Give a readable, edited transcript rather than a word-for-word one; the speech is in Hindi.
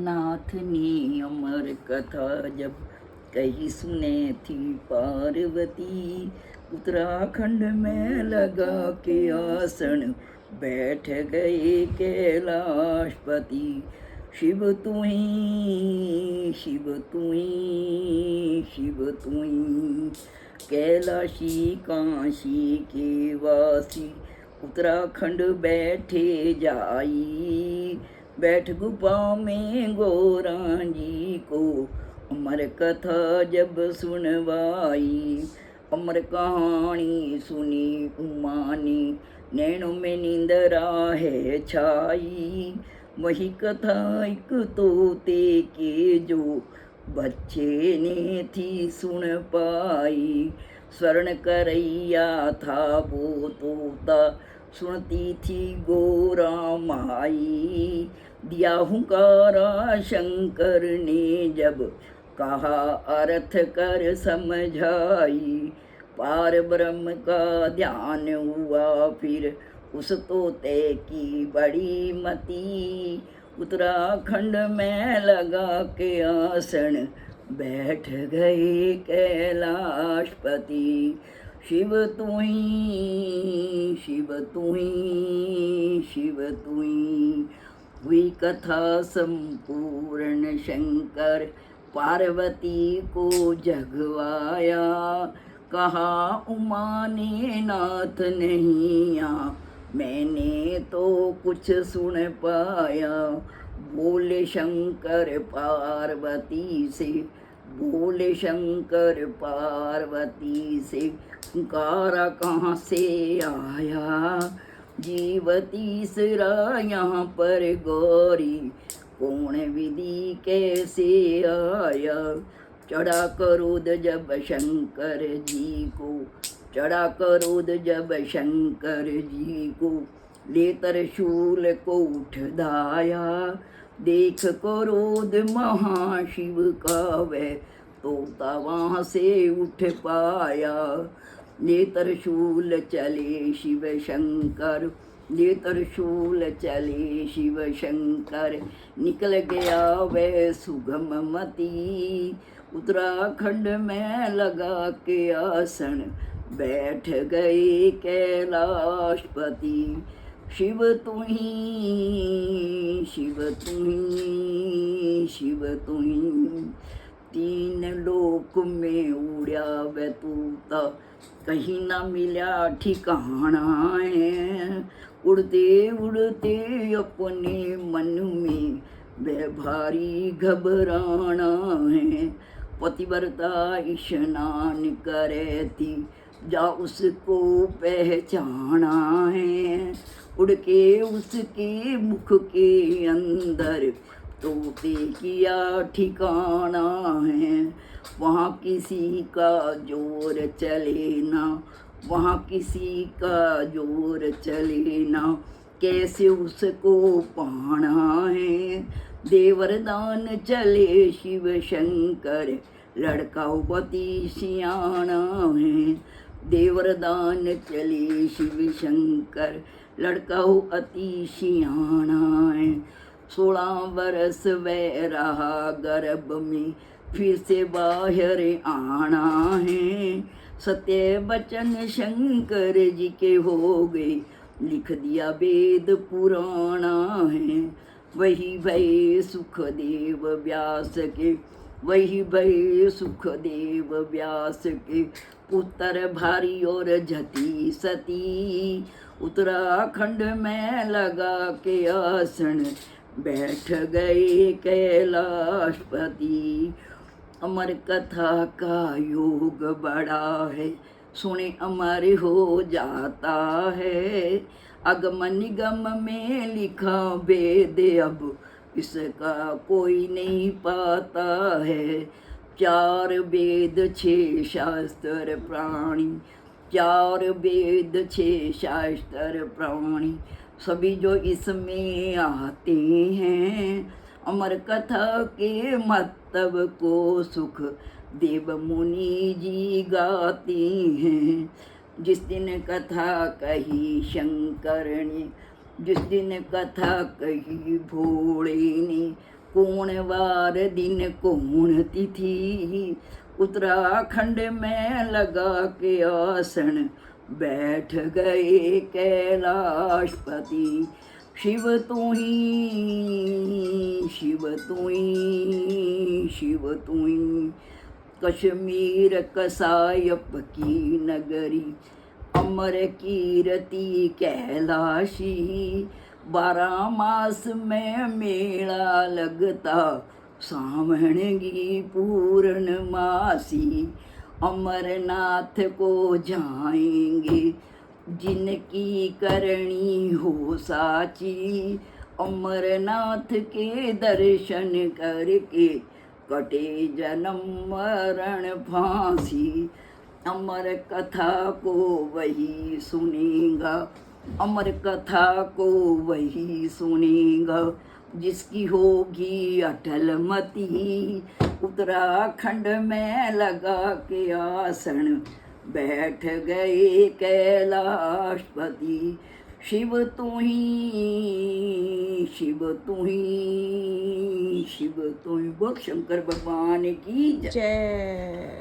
नाथ ने अमर कथा जब कही सुने थी पार्वती, उत्तराखंड में लगा के आसन बैठ गए कैलाशपति। शिव तुई, शिव तुई, शिव तुई, कैलाशी काशी के वासी, उत्तराखंड बैठे जाई। बैठ गुफा में गोरा जी को अमर कथा जब सुनवाई। अमर कहानी सुनी उमा ने, नैनों में नींदरा है छाई। वही कथा एक तोते के जो बच्चे ने थी सुन पाई। स्वर्ण करैया था वो तोता, सुनती थी गोरा माई। दिया हुंकारा शंकर ने जब, कहा अर्थ कर समझाई। पार ब्रह्म का ध्यान हुआ फिर उस तोते की बड़ी मति। उत्तराखंड में लगा के आसन बैठ गए कैलाशपति। शिव तुई, शिव तुई, शिव तुई। हुई कथा संपूर्ण, शंकर पार्वती को जगवाया। कहा उमा ने नाथ नहीं आ, मैंने तो कुछ सुन पाया। बोले शंकर पार्वती से, बोले शंकर पार्वती से, पुकारा कहाँ से आया। जीव तीसरा यहाँ पर गौरी, कौन विधि कैसे आया। चढ़ा क्रोध जब शंकर जी को, चढ़ा क्रोध जब शंकर जी को, ले त्रिशूल को उठ धाया। देख क्रोध महाशिव का वह तोता वहाँ से उठ पाया। ले त्रिशूल चले शिव शंकर, ले त्रिशूल चले शिव शंकर, निकल गया वह सुगम मति। उत्तराखंड में लगा के आसन बैठ गए कैलाशपति। शिव तुही, शिव तुही, शिव तुही। तीन लोक में उड़ा वह तोता, कहीं ना मिला ठिकाना है। उड़ते उड़ते अपने मन में वह भारी घबराना है। पतिव्रता स्नान करे थी, जा उसको पहचाना है। उड़ के उसके मुख के अंदर तोते किया ठिकाना है। वहाँ किसी का जोर चले ना, वहाँ किसी का जोर चले ना, कैसे उसको पाना है। देवरदान चले शिव शंकर, लड़का पति सियाना है। देवरदान चले शिव शंकर, लड़का अति सियाना है। 16 बरस वह रहा गर्भ में, फिर से बाहर आना है। सत्य वचन शंकर जी के हो गए, लिख दिया वेद पुराना है। वही भय सुखदेव व्यास के, वही भय सुखदेव व्यास के, पुत्र भारी और जति सती। उत्तराखंड में लगा के आसन बैठ गए कैलाशपति। अमर कथा का योग बड़ा है, सुने अमर हो जाता है। अगम निगम में लिखा वेद अब, इसका कोई नहीं पाता है। 4 वेद 6 शास्त्र प्राणी, 4 वेद 6 शास्त्र प्राणी, सभी जो इसमें आते हैं। अमर कथा के महत्व को सुख देव मुनि जी गाते हैं। जिस दिन कथा कही शंकर ने, जिस दिन कथा कही भोले ने, कौन वार दिन कौन तिथि, उत्तराखंड में लगा के आसन, बैठ गए कैलाशपति। शिव तू ही, शिव तू ही, शिव तू ही, कश्मीर कसायप की नगरी, अमर कीर्ति कैलाशी। 12 मास में मेला लगता, सावन की पूर्णमासी। अमरनाथ को जाएंगे जिनकी करनी हो साची, अमरनाथ के दर्शन करके कटे जन्म मरण फांसी। अमर कथा को वही सुनेगा, अमर कथा को वही सुनेगा, जिसकी होगी अटल मति। उत्तराखंड में लगा के आसन, बैठ गए कैलाशपति। शिव तू ही, शिव तू ही, शिव तू ही। बोल शंकर भगवान की जय। जय।